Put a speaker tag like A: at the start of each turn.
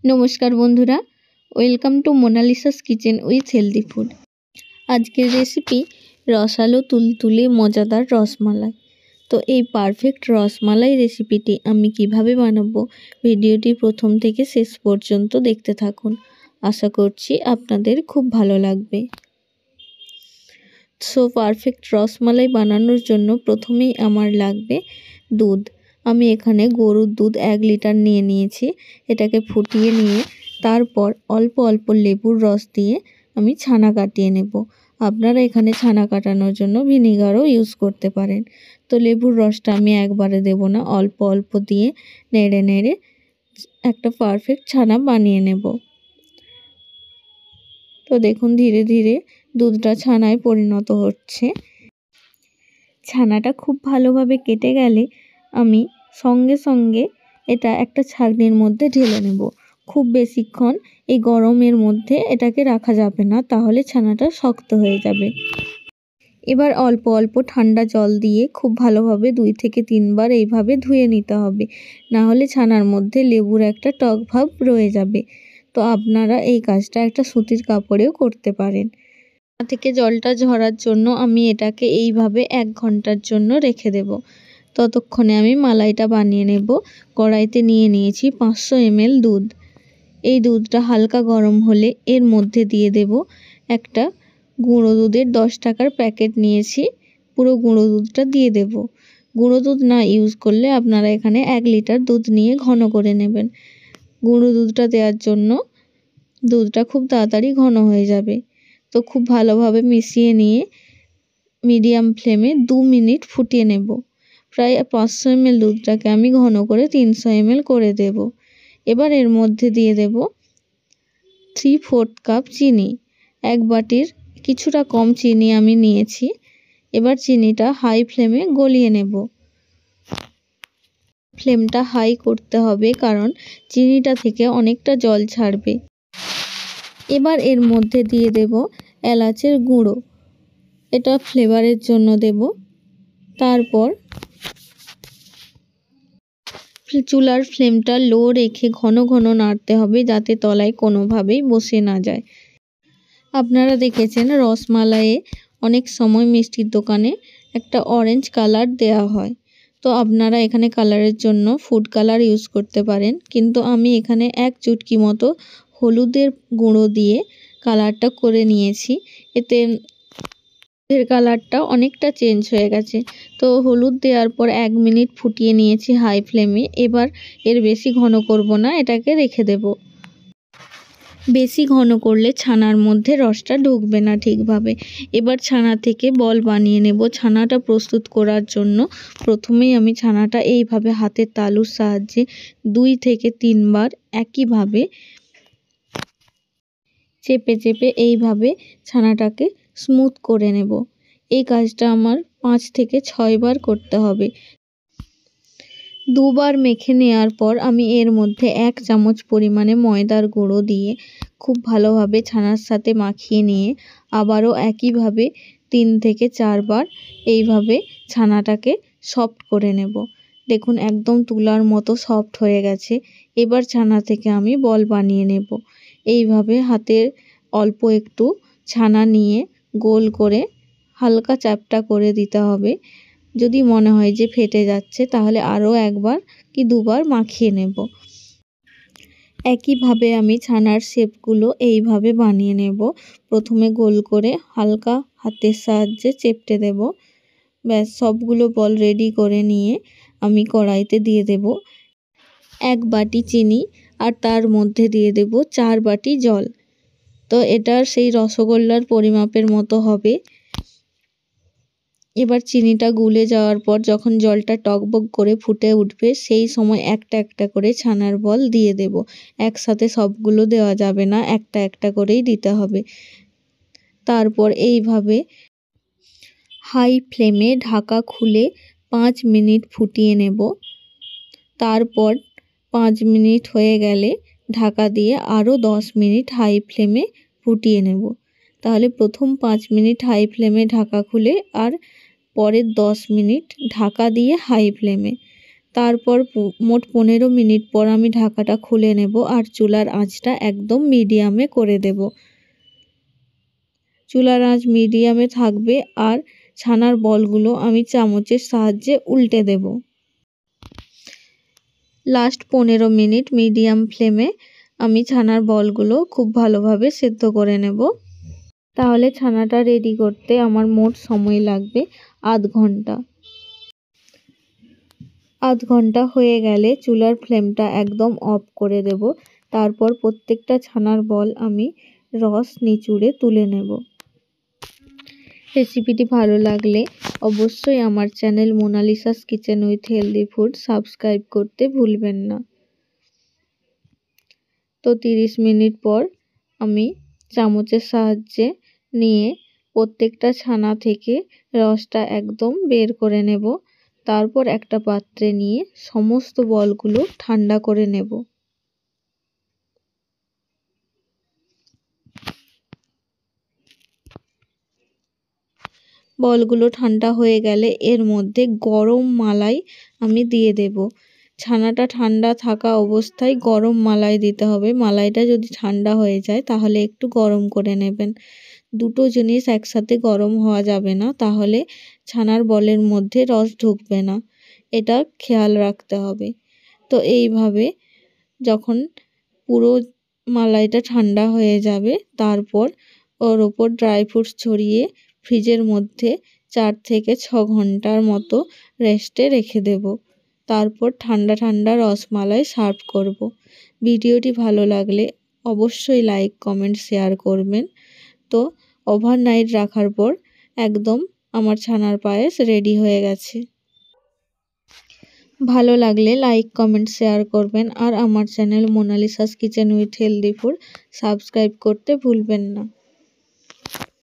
A: नमस्कार बंधुरा welcome to Monalisa's kitchen with healthy food. आजकेर रेसिपि रसालो तुलतुले मजादार रसमालाई। तो ये पारफेक्ट रसमालाई रेसिपिटी आमी किभाबे बानाबो भिडियोटी प्रथम थेके शेष पर्यन्त देखते थाकुन। आशा करछि आपनादेर खूब भालो लागबे। सो पारफेक्ट रसमालाई बानानोर जोन्नो प्रथमेई आमार लागबे दूध। আমি এখানে গরুর দুধ 1 লিটার নিয়ে নিয়েছি। এটাকে ফুটিয়ে নিয়ে তারপর অল্প অল্প লেবুর রস দিয়ে আমি ছানা কাটিয়ে নেব। আপনারা এখানে ছানা কাটানোর জন্য ভিনেগারও ইউজ করতে পারেন। তো লেবুর রসটা আমি একবারে দেব না, অল্প অল্প দিয়ে নেড়ে নেড়ে একটা পারফেক্ট ছানা বানিয়ে নেব। তো দেখুন ধীরে ধীরে দুধটা ছানায় পরিণত হচ্ছে। ছানাটা খুব ভালোভাবে কেটে গেলে আমি সঙ্গে সঙ্গে এটা একটা ছাঁকনির মধ্যে ঢেলে নেব। খুব বেশিক্ষণ এই গরমের মধ্যে এটাকে রাখা যাবে না, তাহলে ছানাটা শক্ত হয়ে যাবে। এবার অল্প অল্প ঠান্ডা জল দিয়ে খুব ভালোভাবে 2 থেকে 3 বার এইভাবে ধুয়ে নিতে হবে, না হলে ছানার মধ্যে লেবুর একটা টক ভাব রয়ে যাবে। তো আপনারা এই কাজটা একটা সুতির কাপড়েও করতে পারেন। থেকে জলটা ঝরার জন্য আমি এটাকে এইভাবে 1 ঘন্টার জন্য রেখে দেব। ততক্ষণে আমি মালাইটা বানিয়ে নেব। কড়াইতে নিয়ে নিয়েছি 500 ml দুধ। এই দুধটা হালকা গরম হলে এর মধ্যে দিয়ে দেব একটা গুঁড়ো দুধের 10 টাকার প্যাকেট নিয়েছি, পুরো গুঁড়ো দুধটা দিয়ে দেব। গুঁড়ো দুধ না ইউজ করলে আপনারা এখানে 1 লিটার দুধ নিয়ে ঘন করে নেবেন। গুঁড়ো দুধটা দেওয়ার জন্য দুধটা খুব তাড়াতাড়ি ঘন হয়ে যাবে। তো খুব ভালোভাবে মিশিয়ে নিয়ে মিডিয়াম ফ্লেমে 2 মিনিট ফুটিয়ে নেব। প্রায় 500 ml দুধটাকে আমি ঘন করে 300 ml করে দেব। এবার এর মধ্যে দিয়ে দেব 3/4 কাপ চিনি। 1 বাটির কিছুটা কম চিনি আমি নিয়েছি। এবার চিনিটা হাই ফ্লেমে গলিয়ে নেব। ফ্লেমটা হাই করতে হবে, কারণ চিনিটা থেকে অনেকটা জল ছাড়বে। এবার এর মধ্যে দিয়ে দেব এলাচের গুঁড়ো, এটা ফ্লেভারের জন্য দেব। তারপর চুলার ফ্লেমটা লো রেখে ঘন ঘন নাড়তে হবে, যাতে তলায় কোনোভাবেই বসে না যায়। আপনারা দেখেছেন রসমালাইয়ে অনেক সময় মিষ্টির দোকানে একটা অরেঞ্জ কালার দেওয়া হয়। তো আপনারা এখানে কালারের জন্য ফুড কালার ইউজ করতে পারেন, কিন্তু আমি এখানে 1 চুটকি মতো হলুদের গুঁড়ো দিয়ে কালারটা করে নিয়েছি। এতে এর কালারটা অনেকটা চেঞ্জ হয়ে গেছে। তো হলুদ দেওয়ার পর 1 মিনিট ফুটিয়ে নিয়েছি হাই ফ্লেমে। এবার এর বেশি ঘন করব না, এটাকে রেখে দেব। বেশি ঘন করলে ছানার মধ্যে রসটা ঢুকবে না ঠিকভাবে। এবার ছানা থেকে বল বানিয়ে নেব। ছানাটা প্রস্তুত করার জন্য প্রথমেই আমি ছানাটা এইভাবে হাতের তালুর সাহায্যে 2 থেকে 3 বার একইভাবে চেপে চেপে এইভাবে ছানাটাকে স্মুথ করে নেব। এই কাজটা আমার 5 থেকে 6 বার করতে হবে। 2 বার মেখে নেওয়ার পর আমি এর মধ্যে 1 চামচ পরিমাণে ময়দার গুঁড়ো দিয়ে খুব ভালোভাবে ছানার সাথে মাখিয়ে নিয়ে আবারও একইভাবে 3 থেকে 4 বার এইভাবে ছানাটাকে সফট করে নেব। দেখুন একদম তুলার মতো সফট হয়ে গেছে। এবার ছানা থেকে আমি বল বানিয়ে নেব। এইভাবে হাতের অল্প একটু ছানা নিয়ে গোল করে হালকা চ্যাপ্টা করে দিতে হবে। যদি মনে হয় যে ফেটে যাচ্ছে, তাহলে আরও 1 বার কি 2 বার মাখিয়ে নেব। একইভাবে আমি ছানার শেপগুলো এইভাবে বানিয়ে নেব। প্রথমে গোল করে হালকা হাতের সাহায্যে চেপটে দেব। ব্যাস, সবগুলো বল রেডি করে নিয়ে আমি কড়াইতে দিয়ে দেব 1 বাটি চিনি, আর তার মধ্যে দিয়ে দেব 4 বাটি জল। তো এটা সেই রসগোল্লার পরিমাপের মতো হবে। এবার চিনিটা গুলে যাওয়ার পর যখন জলটা টকবক করে ফুটে উঠবে, সেই সময় একটা একটা করে ছানার বল দিয়ে দেব। একসাথে সবগুলো দেওয়া যাবে না, একটা একটা করেই দিতে হবে। তারপর এইভাবে হাই ফ্লেমে ঢাকা খুলে 5 মিনিট ফুটিয়ে নেব। তারপর 5 মিনিট হয়ে গেলে ঢাকা দিয়ে আরও 10 মিনিট হাই ফ্লেমে ফুটিয়ে নেব। তাহলে প্রথম 5 মিনিট হাই ফ্লেমে ঢাকা খুলে আর পরের 10 মিনিট ঢাকা দিয়ে হাই ফ্লেমে। তারপর মোট 15 মিনিট পর আমি ঢাকাটা খুলে নেব আর চুলার আঁচটা একদম মিডিয়ামে করে দেব। চুলার আঁচ মিডিয়ামে থাকবে আর ছানার বলগুলো আমি চামচের সাহায্যে উল্টে দেব। লাস্ট 15 মিনিট মিডিয়াম ফ্লেমে আমি ছানার বলগুলো খুব ভালোভাবে সেদ্ধ করে নেব। তাহলে ছানাটা রেডি করতে আমার মোট সময় লাগবে আধ ঘন্টা। আধ ঘন্টা হয়ে গেলে চুলার ফ্লেমটা একদম অফ করে দেব। তারপর প্রত্যেকটা ছানার বল আমি রস নিচুড়ে তুলে নেব। রেসিপিটি ভালো লাগলে অবশ্যই আমার channel Monalisa's kitchen with healthy food subscribe করতে ভুলবেন না। তো 30 মিনিট পর আমি চামচের সাহায্যে নিয়ে প্রত্যেকটা ছানা থেকে রসটা একদম বের করে নেব। তারপর একটা পাত্রে নিয়ে সমস্ত বলগুলো ঠান্ডা করে নেব। বলগুলো ঠান্ডা হয়ে গেলে এর মধ্যে গরম মালাই আমি দিয়ে দেব। ছানাটা ঠান্ডা থাকা অবস্থায় গরম মালাই দিতে হবে। মালাইটা যদি ঠান্ডা হয়ে যায় তাহলে একটু গরম করে নেবেন। দুটো জিনিস একসাথে গরম হওয়া যাবে না, তাহলে ছানার বলের মধ্যে রস ঢুকবে না, এটা খেয়াল রাখতে হবে। তো এইভাবে যখন পুরো মালাইটা ঠান্ডা হয়ে যাবে তারপর ওর ওপর ড্রাই ফ্রুটস ছড়িয়ে ফ্রিজের মধ্যে 4 থেকে 6 ঘন্টার মতো রেস্টে রেখে দেব। তারপর ঠান্ডা ঠান্ডা রসমালাই সার্ভ করব। ভিডিওটি ভালো লাগলে অবশ্যই লাইক কমেন্ট শেয়ার করবেন। তো ওভারনাইট রাখার পর একদম আমার ছানার পায়েস রেডি হয়ে গেছে। ভালো লাগলে লাইক কমেন্ট শেয়ার করবেন আর আমার channel Monalisa's kitchen with healthy food subscribe করতে ভুলবেন না।